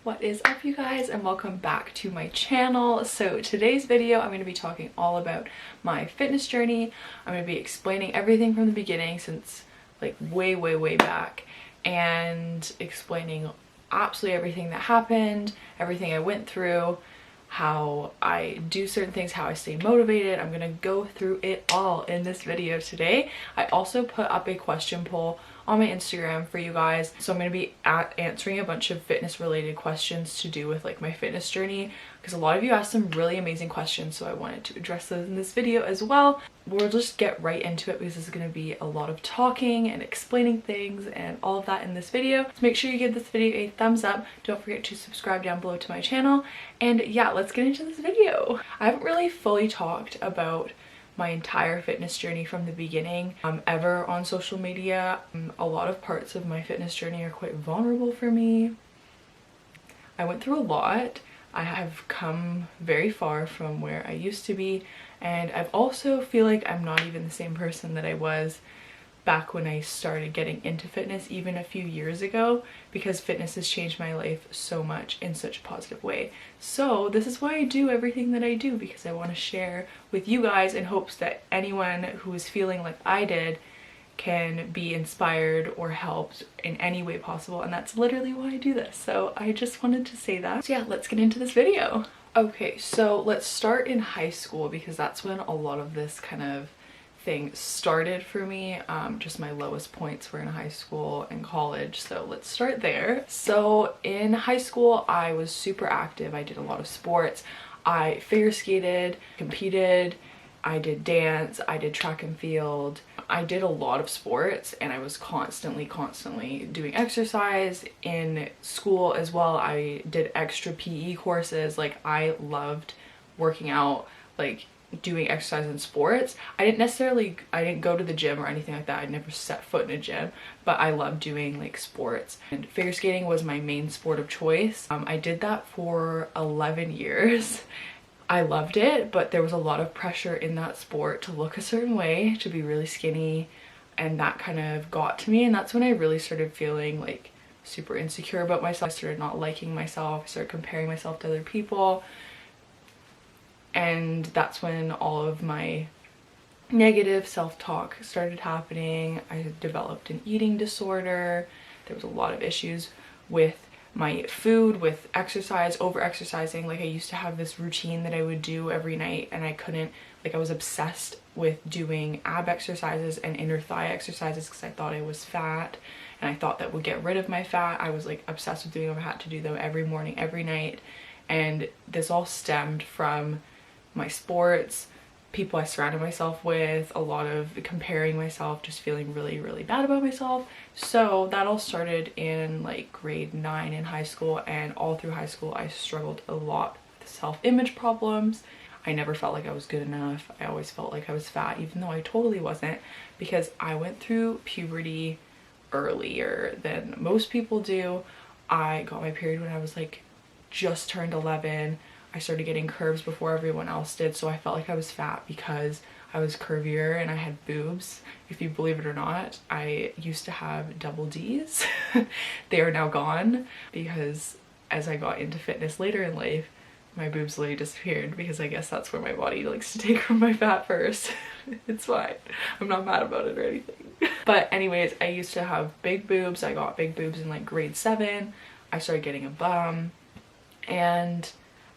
What is up, you guys, and welcome back to my channel. So today's video I'm going to be talking all about my fitness journey. I'm going to be explaining everything from the beginning, since like way back, and explaining absolutely everything that happened, everything I went through, how I do certain things, how I stay motivated. I'm gonna go through it all in this video today. I also put up a question poll on my Instagram for you guys, so I'm gonna be answering a bunch of fitness related questions to do with like my fitness journey, because a lot of you asked some really amazing questions, so I wanted to address those in this video as well. We'll just get right into it because this is going to be a lot of talking and explaining things and all of that in this video. So make sure you give this video a thumbs up. Don't forget to subscribe down below to my channel. And yeah, let's get into this video. I haven't really fully talked about my entire fitness journey from the beginning ever on social media. A lot of parts of my fitness journey are quite vulnerable for me. I went through a lot. I have come very far from where I used to be, and I've also feel like I'm not even the same person that I was back when I started getting into fitness even a few years ago, because fitness has changed my life so much in such a positive way. So this is why I do everything that I do, because I want to share with you guys in hopes that anyone who is feeling like I did can be inspired or helped in any way possible, and that's literally why I do this. So I just wanted to say that. So yeah, let's get into this video. Okay, so let's start in high school, because that's when a lot of this kind of thing started for me. Just my lowest points were in high school and college, so let's start there. So in high school I was super active. I did a lot of sports. I figure skated, competed, I did dance, I did track and field. I did a lot of sports, and I was constantly doing exercise in school as well. I did extra PE courses. Like, I loved working out, like doing exercise and sports. I didn't go to the gym or anything like that. I never set foot in a gym, but I loved doing like sports, and figure skating was my main sport of choice. I did that for 11 years. I loved it, but there was a lot of pressure in that sport to look a certain way, to be really skinny, and that kind of got to me, and that's when I really started feeling like super insecure about myself. I started not liking myself. I started comparing myself to other people, and that's when all of my negative self-talk started happening. I developed an eating disorder. There was a lot of issues with my food, with exercise, over exercising. Like, I used to have this routine that I would do every night, and I couldn't, like, I was obsessed with doing ab exercises and inner thigh exercises because I thought I was fat, and I thought that would get rid of my fat. I was like obsessed with doing them. I had to do them every morning, every night, and this all stemmed from my sports, people I surrounded myself with, a lot of comparing myself, just feeling really bad about myself. So that all started in like grade 9 in high school, and all through high school I struggled a lot with self-image problems. I never felt like I was good enough. I always felt like I was fat, even though I totally wasn't, because I went through puberty earlier than most people do. I got my period when I was like just turned 11. I started getting curves before everyone else did, so I felt like I was fat because I was curvier and I had boobs. If you believe it or not, I used to have double D's. They are now gone, because as I got into fitness later in life, my boobs slowly disappeared, because I guess that's where my body likes to take from my fat first. It's fine. I'm not mad about it or anything. But anyways, I used to have big boobs. I got big boobs in like grade 7. I started getting a bum, and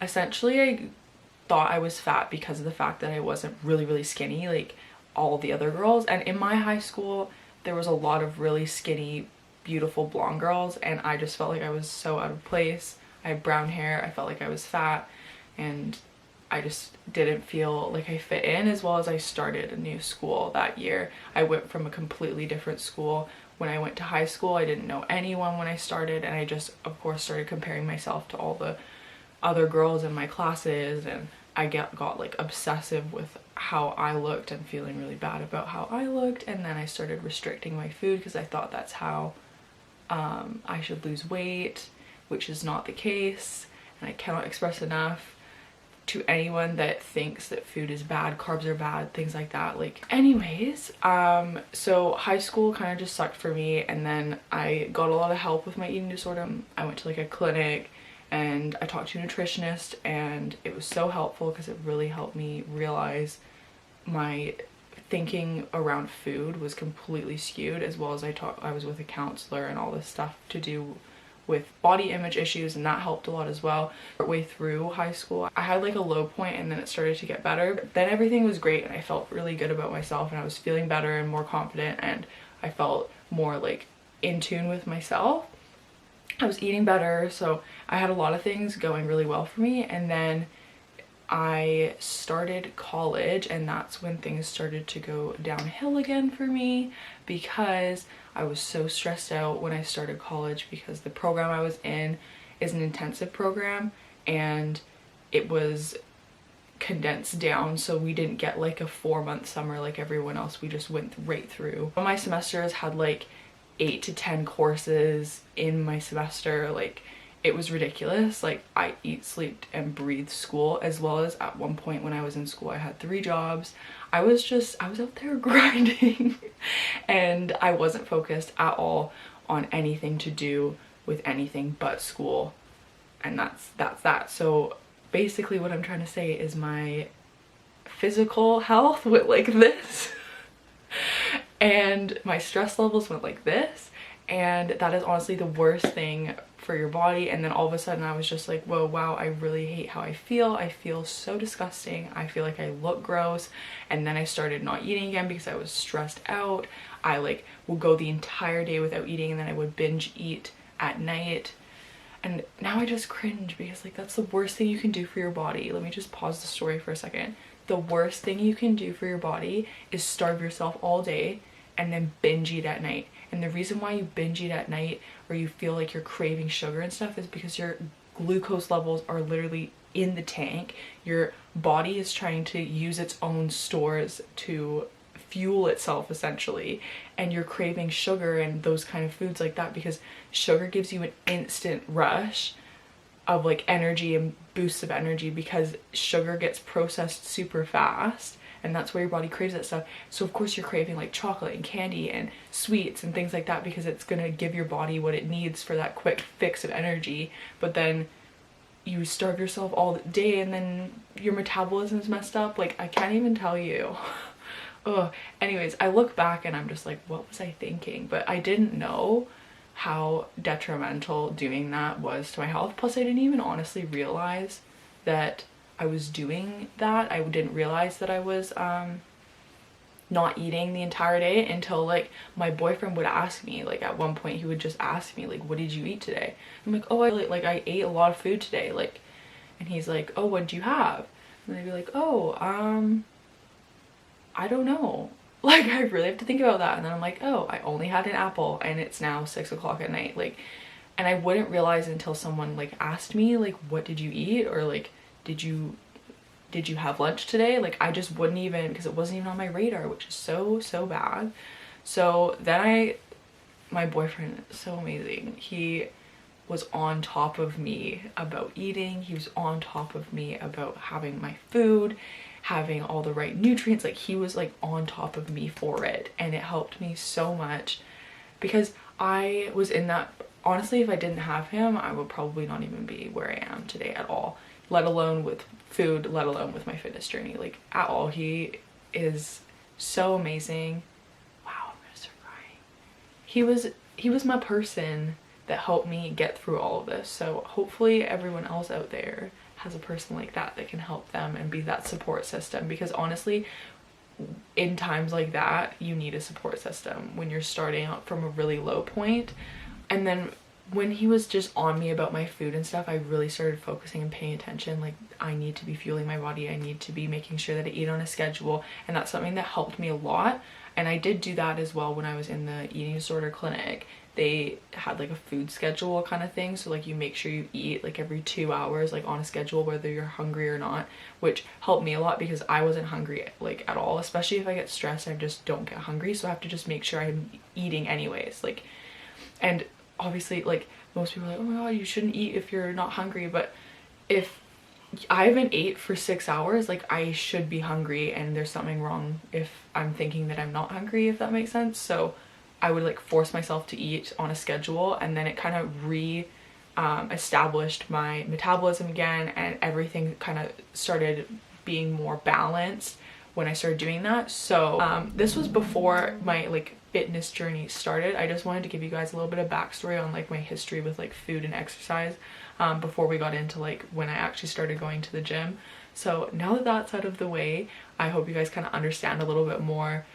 essentially I thought I was fat because of the fact that I wasn't really skinny like all the other girls. And in my high school there was a lot of really skinny, beautiful blonde girls, and I just felt like I was so out of place. I had brown hair. I felt like I was fat, and I just didn't feel like I fit in, as well as I started a new school that year. I went from a completely different school. When I went to high school, I didn't know anyone when I started, and I just of course started comparing myself to all the other girls in my classes, and I got like obsessive with how I looked and feeling really bad about how I looked. And then I started restricting my food because I thought that's how I should lose weight, which is not the case. And I cannot express enough to anyone that thinks that food is bad, carbs are bad, things like that. Like, anyways, so high school kind of just sucked for me, and then I got a lot of help with my eating disorder. I went to like a clinic, and I talked to a nutritionist, and it was so helpful because it really helped me realize my thinking around food was completely skewed, as well as I was with a counselor and all this stuff to do with body image issues, and that helped a lot as well. Partway through high school, I had like a low point, and then it started to get better. But then everything was great, and I felt really good about myself, and I was feeling better and more confident, and I felt more like in tune with myself. I was eating better, so I had a lot of things going really well for me. And then I started college, and that's when things started to go downhill again for me, because I was so stressed out when I started college, because the program I was in is an intensive program, and it was condensed down, so we didn't get like a 4-month summer like everyone else. We just went right through. My semesters had like 8 to 10 courses in my semester. Like, it was ridiculous. Like, I eat, sleep, and breathe school, as well as at one point when I was in school I had 3 jobs. I was out there grinding and I wasn't focused at all on anything to do with anything but school, and that's that. So basically what I'm trying to say is my physical health went like this and my stress levels went like this, and that is honestly the worst thing for your body. And then all of a sudden I was just like, whoa, wow, I really hate how I feel so disgusting, I feel like I look gross. And then I started not eating again because I was stressed out. I like would go the entire day without eating, and then I would binge eat at night. And now I just cringe because like that's the worst thing you can do for your body. Let me just pause the story for a second. The worst thing you can do for your body is starve yourself all day and then binge eat at night. And the reason why you binge eat at night, or you feel like you're craving sugar and stuff, is because your glucose levels are literally in the tank. Your body is trying to use its own stores to fuel itself essentially, and you're craving sugar and those kind of foods like that because sugar gives you an instant rush of like energy and boosts of energy, because sugar gets processed super fast, and that's where your body craves that stuff. So of course you're craving like chocolate and candy and sweets and things like that, because it's gonna give your body what it needs for that quick fix of energy. But then you starve yourself all day, and then your metabolism's messed up. Like, I can't even tell you. Ugh. Anyways, I look back and I'm just like, what was I thinking? But I didn't know how detrimental doing that was to my health. Plus, I didn't even honestly realize that I was doing that. I didn't realize that I was not eating the entire day until like my boyfriend would ask me. Like, at one point he would just ask me like, what did you eat today? I'm like, oh, I ate a lot of food today. Like, and he's like, oh, what did you have? And I'd be like, oh, I don't know. Like, I really have to think about that. And then I'm like, oh, I only had an apple and it's now 6 o'clock at night. Like, and I wouldn't realize until someone like asked me like, what did you eat? Or like, did you have lunch today? Like, I just wouldn't even, because it wasn't even on my radar, which is so bad. So then my boyfriend is so amazing. He was on top of me about eating. He was on top of me about having my food, having all the right nutrients. Like, he was like on top of me for it, and it helped me so much, because I was in that, honestly, if I didn't have him, I would probably not even be where I am today at all, let alone with food, let alone with my fitness journey, like at all. He is so amazing. Wow, I'm gonna start crying. He was my person that helped me get through all of this. So hopefully everyone else out there has a person like that that can help them and be that support system, because honestly, in times like that, you need a support system when you're starting out from a really low point. And then when he was just on me about my food and stuff, I really started focusing and paying attention. Like, I need to be fueling my body, I need to be making sure that I eat on a schedule, and that's something that helped me a lot. And I did do that as well when I was in the eating disorder clinic. They had like a food schedule kind of thing, so like you make sure you eat like every 2 hours, like on a schedule, whether you're hungry or not, which helped me a lot because I wasn't hungry like at all. Especially if I get stressed, I just don't get hungry, so I have to just make sure I'm eating anyways. Like, and obviously, like, most people are like, oh my god, you shouldn't eat if you're not hungry, but if I haven't ate for 6 hours, like, I should be hungry, and there's something wrong if I'm thinking that I'm not hungry, if that makes sense. So I would like force myself to eat on a schedule, and then it kind of established my metabolism again, and everything kind of started being more balanced when I started doing that. So this was before my like fitness journey started. I just wanted to give you guys a little bit of backstory on like my history with like food and exercise before we got into like when I actually started going to the gym. So now that that's out of the way, I hope you guys kind of understand a little bit more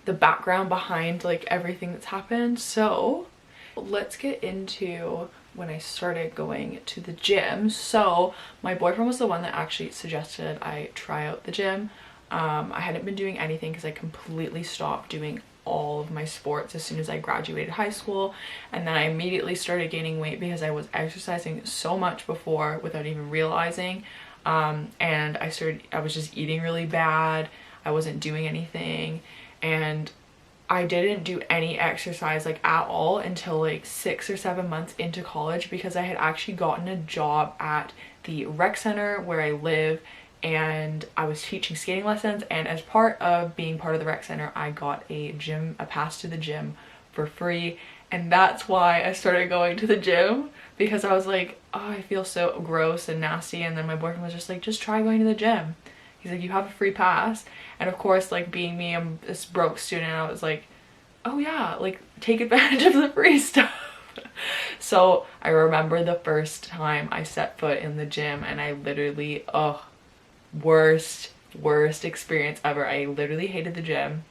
the background behind like everything that's happened. So let's get into when I started going to the gym. So my boyfriend was the one that actually suggested I try out the gym. I hadn't been doing anything because I completely stopped doing all of my sports as soon as I graduated high school, and then I immediately started gaining weight because I was exercising so much before without even realizing, and I was just eating really bad. I wasn't doing anything, and I didn't do any exercise like at all until like 6 or 7 months into college, because I had actually gotten a job at the rec center where I live, and I was teaching skating lessons, and as part of being part of the rec center I got a pass to the gym for free. And that's why I started going to the gym, because I was like, oh, I feel so gross and nasty. And then my boyfriend was just like, just try going to the gym. He's like, you have a free pass. And of course, like being me, I'm this broke student, I was like, oh yeah, like take advantage of the free stuff. So I remember the first time I set foot in the gym, and I literally, oh, worst experience ever. I literally hated the gym.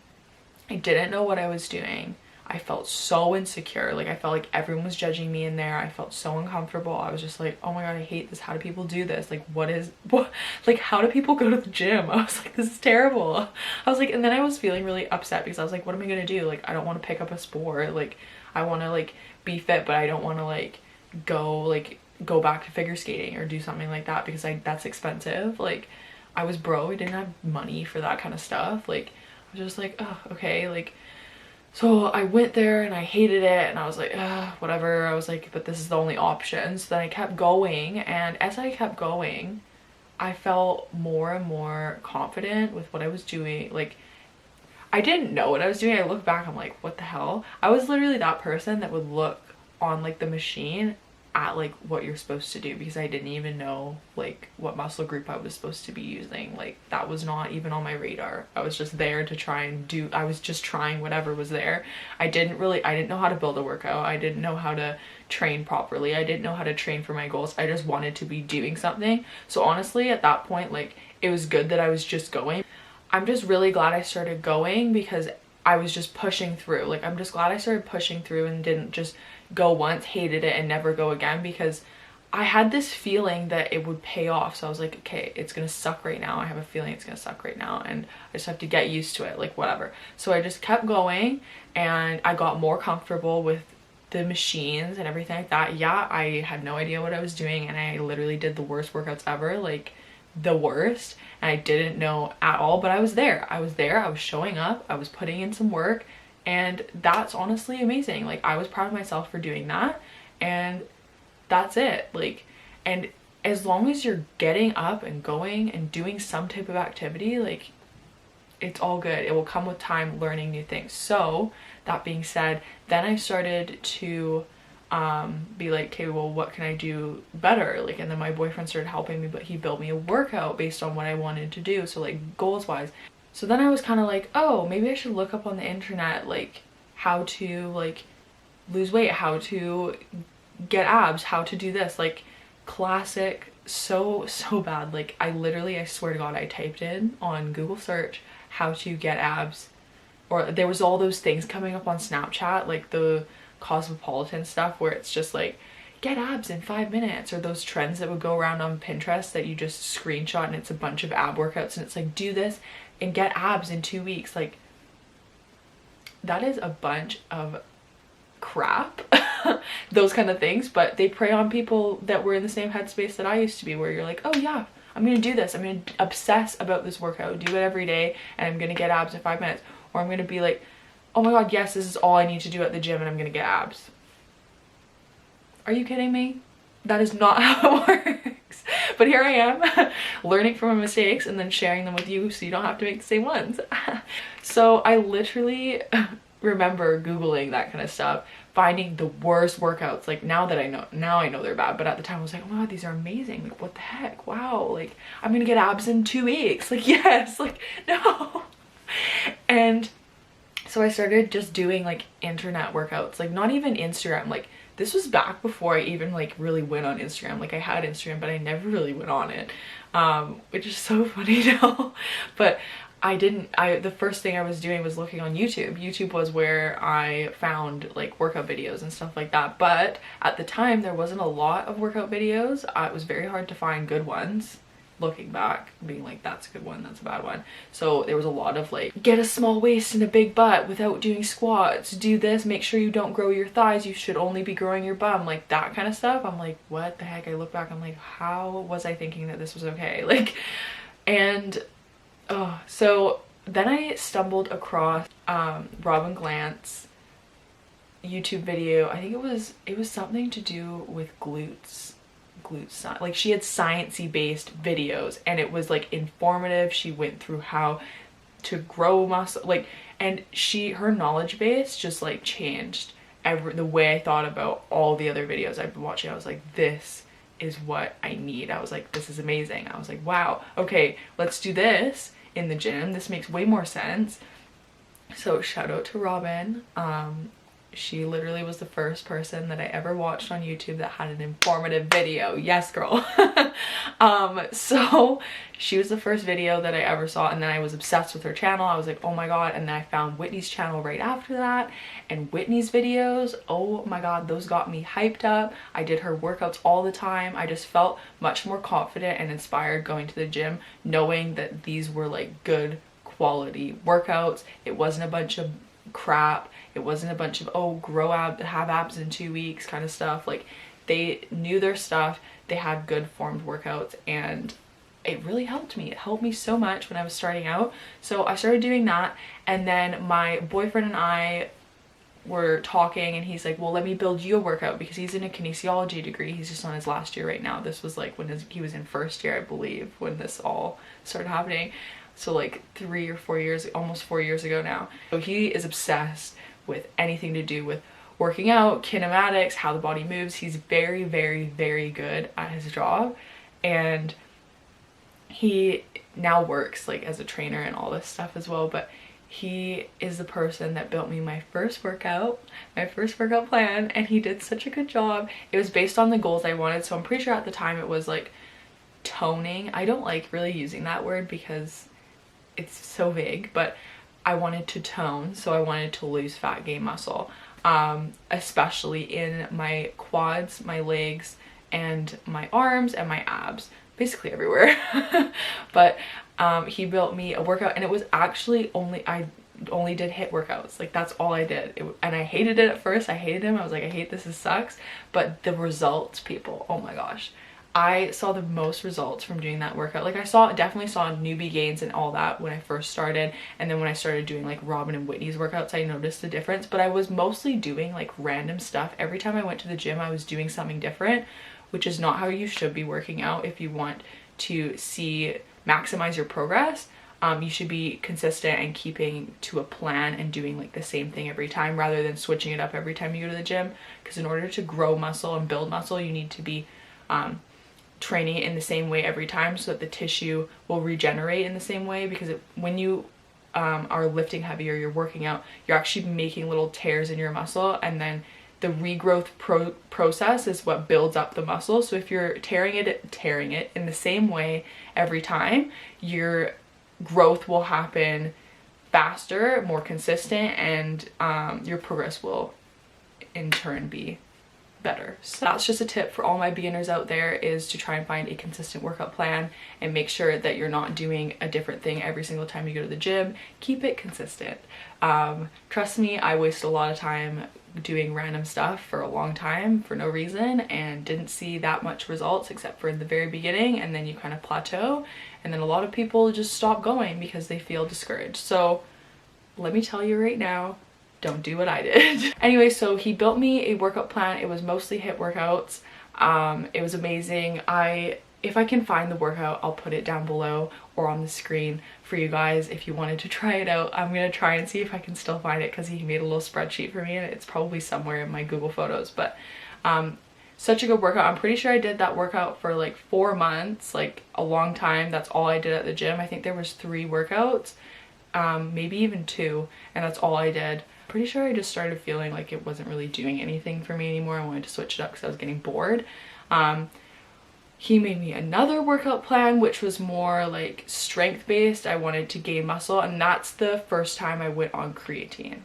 I didn't know what I was doing. I felt so insecure. Like I felt like everyone was judging me in there. I felt so uncomfortable. I was just like, oh my god, I hate this. How do people do this? Like what like how do people go to the gym? I was like, this is terrible. I was like, and then I was feeling really upset because I was like, what am I gonna do? Like I don't want to pick up a sport. Like I want to like be fit, but I don't want to like go back to figure skating or do something like that, because that's expensive. Like I was broke. I didn't have money for that kind of stuff. Like I was just like, oh, okay. Like so I went there and I hated it, and I was like, whatever. I was like, but this is the only option. So then I kept going, and as I kept going I felt more and more confident with what I was doing. Like I didn't know what I was doing. I look back, I'm like, what the hell? I was literally that person that would look on like the machine at like what you're supposed to do, because I didn't even know like what muscle group I was supposed to be using. Like that was not even on my radar. I was just there to try and do, I was just trying whatever was there. I didn't know how to build a workout. I didn't know how to train properly. I didn't know how to train for my goals. I just wanted to be doing something. So honestly at that point, like it was good that I was just going. I'm just really glad I started going, because I was just pushing through. Like I'm just glad I started pushing through and didn't just go once, hated it, and never go again, because I had this feeling that it would pay off. So I was like, okay, it's gonna suck right now. I have a feeling it's gonna suck right now, and I just have to get used to it, like whatever. So I just kept going, and I got more comfortable with the machines and everything like that. Yeah, I had no idea what I was doing, and I literally did the worst workouts ever, like the worst, and I didn't know at all, but I was there. I was showing up, I was putting in some work, and that's honestly amazing. Like I was proud of myself for doing that, and that's it. Like, and as long as you're getting up and going and doing some type of activity, like it's all good. It will come with time, learning new things. So that being said, then I started to be like, okay, well, what can I do better? Like, and then my boyfriend started helping me, but he built me a workout based on what I wanted to do, so like goals wise. So then I was kind of like, oh, maybe I should look up on the internet like how to like lose weight, how to get abs, how to do this. Like classic, so bad. Like I swear to god, I typed in on Google search how to get abs, or there was all those things coming up on Snapchat, like the cosmopolitan stuff where it's just like get abs in 5 minutes, or those trends that would go around on Pinterest that you just screenshot and it's a bunch of ab workouts, and it's like do this and get abs in 2 weeks. Like that is a bunch of crap. Those kind of things, but they prey on people that were in the same headspace that I used to be, where you're like, oh yeah, I'm gonna do this, I'm gonna obsess about this workout, do it every day, and I'm gonna get abs in 5 minutes. Or I'm gonna be like, oh my god, yes, this is all I need to do at the gym and I'm gonna get abs. Are you kidding me? That is not how it works. But here I am learning from my mistakes and then sharing them with you so you don't have to make the same ones. So I literally remember Googling that kind of stuff, finding the worst workouts. Like now I know they're bad, but at the time I was like, oh my god, these are amazing. Like what the heck? Wow, like I'm gonna get abs in 2 weeks. Like yes, like no. And so I started just doing like internet workouts, like not even Instagram. Like this was back before I even like really went on Instagram. Like I had Instagram, but I never really went on it, which is so funny now. But the first thing I was doing was looking on YouTube. YouTube was where I found like workout videos and stuff like that. But at the time there wasn't a lot of workout videos. It was very hard to find good ones. Looking back, being like, that's a good one, that's a bad one. So there was a lot of like, get a small waist and a big butt without doing squats, do this, make sure you don't grow your thighs, you should only be growing your bum, like that kind of stuff. I'm like, what the heck? I look back, I'm like, how was I thinking that this was okay? Like, and so then I stumbled across Robin Glant's YouTube video. I think it was something to do with glutes, like she had sciencey based videos, and it was like informative. She went through how to grow muscle, like, and her knowledge base just like changed the way I thought about all the other videos I've been watching. I was like, this is what I need. I was like, this is amazing. I was like, wow, okay, let's do this in the gym. This makes way more sense. So shout out to Robin. She literally was the first person that I ever watched on YouTube that had an informative video. Yes, girl. So she was the first video that I ever saw, and then I was obsessed with her channel. I was like, oh my god. And then I found Whitney's channel right after that, and Whitney's videos, oh my god, those got me hyped up. I did her workouts all the time. I just felt much more confident and inspired going to the gym, knowing that these were like good quality workouts. It wasn't a bunch of crap. It wasn't a bunch of, oh, have abs in 2 weeks kind of stuff. Like they knew their stuff. They had good formed workouts, and it really helped me. It helped me so much when I was starting out. So I started doing that, and then my boyfriend and I were talking, and he's like, well, let me build you a workout, because he's in a kinesiology degree. He's just on his last year right now. This was like when he was in first year, I believe, when this all started happening. So like 3 or 4 years, almost 4 years ago now. So he is obsessed with anything to do with working out, kinematics, how the body moves. He's very, very, very good at his job, and he now works like as a trainer and all this stuff as well. But he is the person that built me my first workout plan, and he did such a good job. It was based on the goals I wanted, so I'm pretty sure at the time it was like toning. I don't like really using that word because it's so vague, but I wanted to tone, so I wanted to lose fat, gain muscle, especially in my quads, my legs, and my arms, and my abs, basically everywhere. But he built me a workout, and it was actually I only did HIIT workouts. Like that's all I did. And I hated it at first. I hated him. I was like, I hate this, sucks. But the results, people, oh my gosh. I saw the most results from doing that workout. Like I definitely saw newbie gains and all that when I first started, and then when I started doing like Robin and Whitney's workouts, I noticed the difference. But I was mostly doing like random stuff. Every time I went to the gym, I was doing something different, which is not how you should be working out if you want to maximize your progress. You should be consistent and keeping to a plan and doing like the same thing every time, rather than switching it up every time you go to the gym. Because in order to grow muscle and build muscle, you need to be training it in the same way every time, so that the tissue will regenerate in the same way. Because when you are lifting heavier, you're working out, you're actually making little tears in your muscle, and then the regrowth process is what builds up the muscle. So if you're tearing it in the same way every time, your growth will happen faster, more consistent, and your progress will in turn be better. So that's just a tip for all my beginners out there, is to try and find a consistent workout plan and make sure that you're not doing a different thing every single time you go to the gym. Keep it consistent. Trust me, I wasted a lot of time doing random stuff for a long time for no reason, and didn't see that much results except for in the very beginning, and then you kind of plateau, and then a lot of people just stop going because they feel discouraged. So let me tell you right now, don't do what I did. Anyway, so he built me a workout plan. It was mostly HIIT workouts. It was amazing. I if I can find the workout, I'll put it down below or on the screen for you guys if you wanted to try it out. I'm gonna try and see if I can still find it because he made a little spreadsheet for me and it's probably somewhere in my Google Photos. But such a good workout. I'm pretty sure I did that workout for like 4 months, like a long time. That's all I did at the gym. I think there was 3 workouts, maybe even 2, and that's all I did. Pretty sure I just started feeling like it wasn't really doing anything for me anymore. I wanted to switch it up because I was getting bored. He made me another workout plan, which was more like strength based. I wanted to gain muscle, and that's the first time I went on creatine.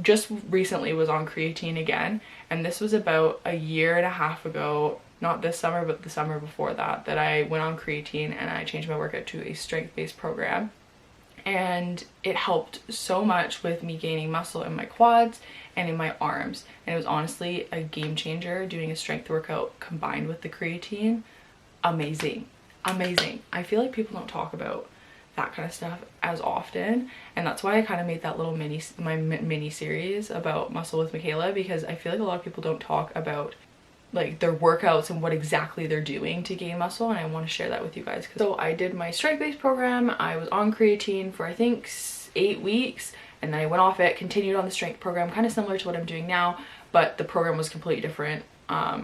Just recently was on creatine again, and this was about a year and a half ago, not this summer but the summer before that, that I went on creatine and I changed my workout to a strength-based program, and it helped so much with me gaining muscle in my quads and in my arms, and it was honestly a game changer doing a strength workout combined with the creatine. Amazing. I feel like people don't talk about that kind of stuff as often, and that's why I kind of made that little mini series about muscle with Makayla, because I feel like a lot of people don't talk about like their workouts and what exactly they're doing to gain muscle, and I want to share that with you guys. So I did my strength-based program. I was on creatine for I think 8 weeks, and then I went off it, continued on the strength program, kind of similar to what I'm doing now, but the program was completely different,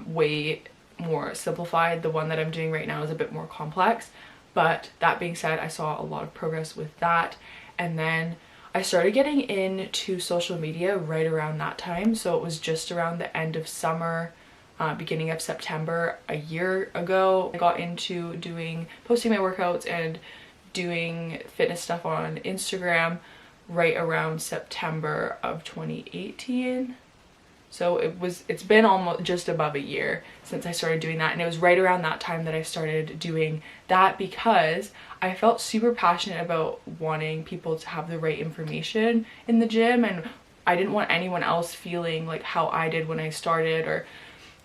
way more simplified. The one that I'm doing right now is a bit more complex. But that being said, I saw a lot of progress with that. And then I started getting into social media right around that time. So it was just around the end of summer, beginning of September a year ago. I got into posting my workouts and doing fitness stuff on Instagram right around September of 2018. So it's been almost just above a year since I started doing that, and it was right around that time that I started doing that because I felt super passionate about wanting people to have the right information in the gym, and I didn't want anyone else feeling like how I did when I started, or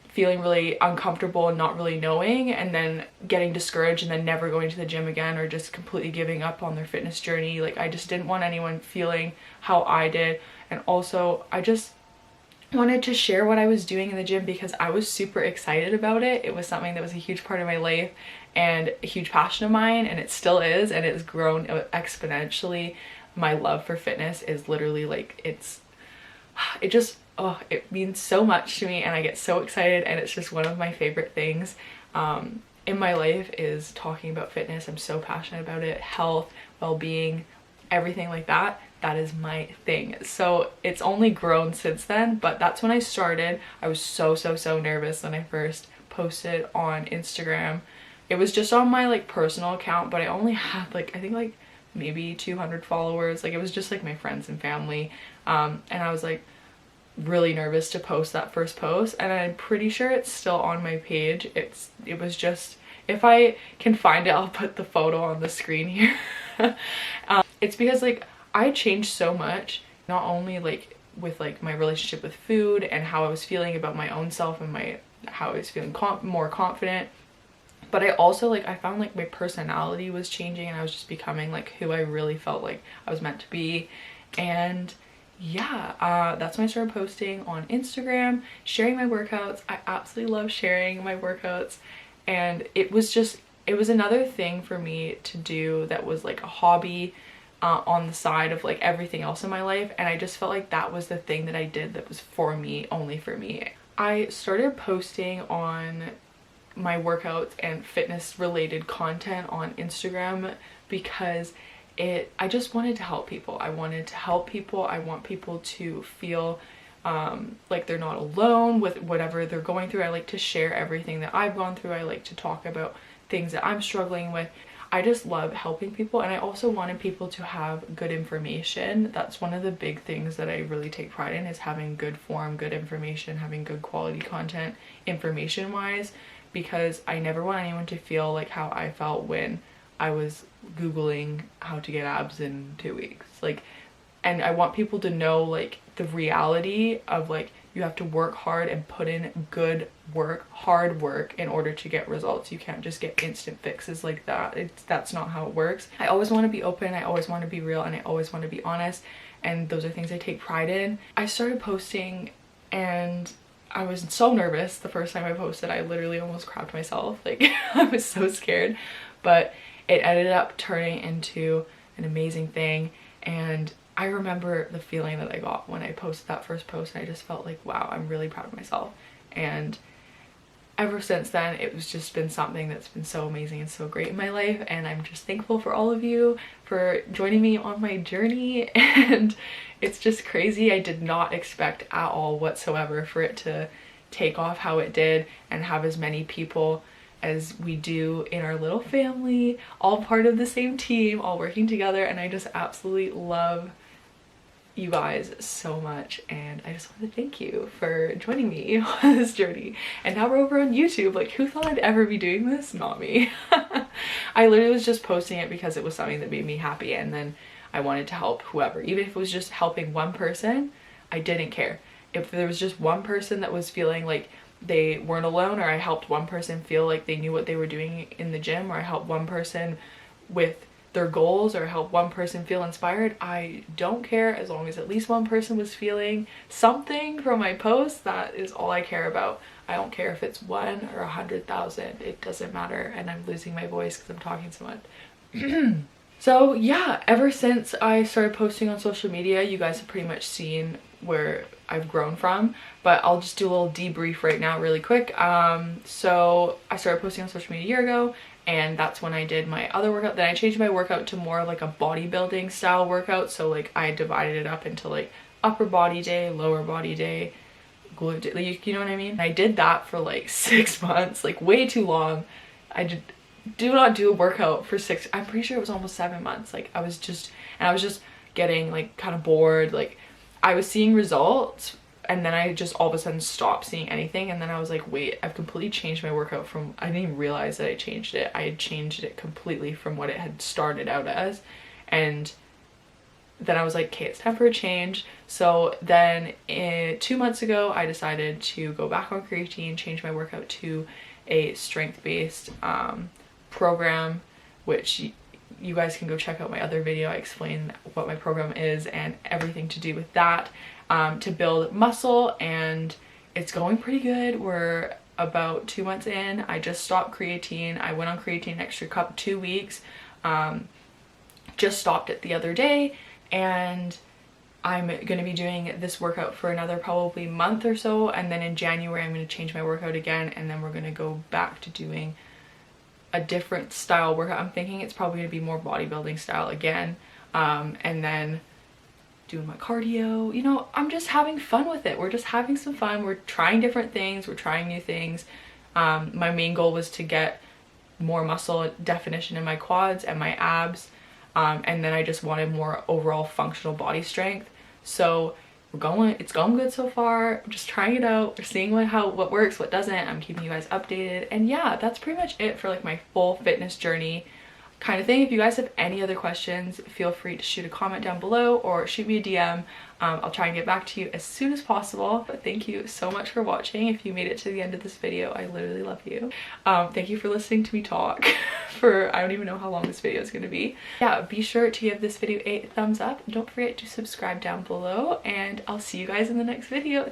feeling really uncomfortable and not really knowing, and then getting discouraged and then never going to the gym again, or just completely giving up on their fitness journey. Like, I just didn't want anyone feeling how I did, and also I just wanted to share what I was doing in the gym because I was super excited about it. It was something that was a huge part of my life and a huge passion of mine, and it still is, and it's grown exponentially. My love for fitness is literally like, it means so much to me, and I get so excited, and it's just one of my favorite things in my life is talking about fitness. I'm so passionate about it. Health, well-being, everything like that. That is my thing. So it's only grown since then, but that's when I started. I was so nervous when I first posted on Instagram. It was just on my like personal account, but I only had like, I think like maybe 200 followers. Like, it was just like my friends and family. And I was like really nervous to post that first post, and I'm pretty sure it's still on my page. It was just, if I can find it, I'll put the photo on the screen here. It's because like I changed so much, not only like with like my relationship with food and how I was feeling about my own self and how I was feeling more confident, but I also like, I found like my personality was changing, and I was just becoming like who I really felt like I was meant to be. And yeah, that's when I started posting on Instagram, sharing my workouts. I absolutely love sharing my workouts, and it was another thing for me to do that was like a hobby on the side of like everything else in my life, and I just felt like that was the thing that I did that was for me, only for me. I started posting on my workouts and fitness related content on Instagram because I just wanted to help people. I wanted to help people. I want people to feel like they're not alone with whatever they're going through. I like to share everything that I've gone through. I like to talk about things that I'm struggling with. I just love helping people, and I also wanted people to have good information. That's one of the big things that I really take pride in, is having good form, good information, having good quality content information wise, because I never want anyone to feel like how I felt when I was Googling how to get abs in 2 weeks. Like, and I want people to know like the reality of like, you have to work hard and put in good work, hard work, in order to get results. You can't just get instant fixes like that. That's not how it works. I always want to be open, I always want to be real, and I always want to be honest, and those are things I take pride in. I started posting, and I was so nervous the first time I posted. I literally almost crapped myself. Like I was so scared, but it ended up turning into an amazing thing. And I remember the feeling that I got when I posted that first post, and I just felt like, wow, I'm really proud of myself. And ever since then, it was just been something that's been so amazing and so great in my life, and I'm just thankful for all of you for joining me on my journey. And it's just crazy. I did not expect at all whatsoever for it to take off how it did and have as many people as we do in our little family, all part of the same team, all working together. And I just absolutely love you guys so much, and I just want to thank you for joining me on this journey. And now we're over on YouTube. Like, who thought I'd ever be doing this? Not me. I literally was just posting it because it was something that made me happy, and then I wanted to help whoever. Even if it was just helping one person, I didn't care. If there was just one person that was feeling like they weren't alone, or I helped one person feel like they knew what they were doing in the gym, or I helped one person with their goals, or help one person feel inspired, I don't care. As long as at least one person was feeling something from my post, that is all I care about. I don't care if it's 1 or 100,000, it doesn't matter. And I'm losing my voice because I'm talking so much. So yeah, ever since I started posting on social media, you guys have pretty much seen where I've grown from, but I'll just do a little debrief right now really quick. So I started posting on social media a year ago, and that's when I did my other workout. Then I changed my workout to more like a bodybuilding style workout. So like I divided it up into like upper body day, lower body day, glute day, like, you know what I mean? I did that for like 6 months, like way too long. I do not do a workout for I'm pretty sure it was almost 7 months. Like I was just getting like kind of bored. Like I was seeing results, and then I just all of a sudden stopped seeing anything. And then I was like, wait, I've completely changed my workout from, I didn't even realize that I changed it. I had changed it completely from what it had started out as. And then I was like, okay, it's time for a change. So then 2 months ago, I decided to go back on creatine, change my workout to a strength-based program, which you guys can go check out my other video. I explain what my program is and everything to do with that, to build muscle, and it's going pretty good. We're about 2 months in. I just stopped creatine. I went on creatine an extra 2 weeks, just stopped it the other day, and I'm going to be doing this workout for another probably month or so, and then in January I'm going to change my workout again, and then we're going to go back to doing a different style workout. I'm thinking it's probably going to be more bodybuilding style again, and then doing my cardio. You know, I'm just having fun with it. We're just having some fun. We're trying different things. We're trying new things. My main goal was to get more muscle definition in my quads and my abs, and then I just wanted more overall functional body strength. So it's going good so far. I'm just trying it out. We're seeing what works, what doesn't. I'm keeping you guys updated. And yeah, that's pretty much it for like my full fitness journey kind of thing. If you guys have any other questions, feel free to shoot a comment down below or shoot me a DM. I'll try and get back to you as soon as possible. But thank you so much for watching. If you made it to the end of this video, I literally love you. Thank you for listening to me talk for, I don't even know how long this video is going to be. Yeah, be sure to give this video a thumbs up. Don't forget to subscribe down below, and I'll see you guys in the next video.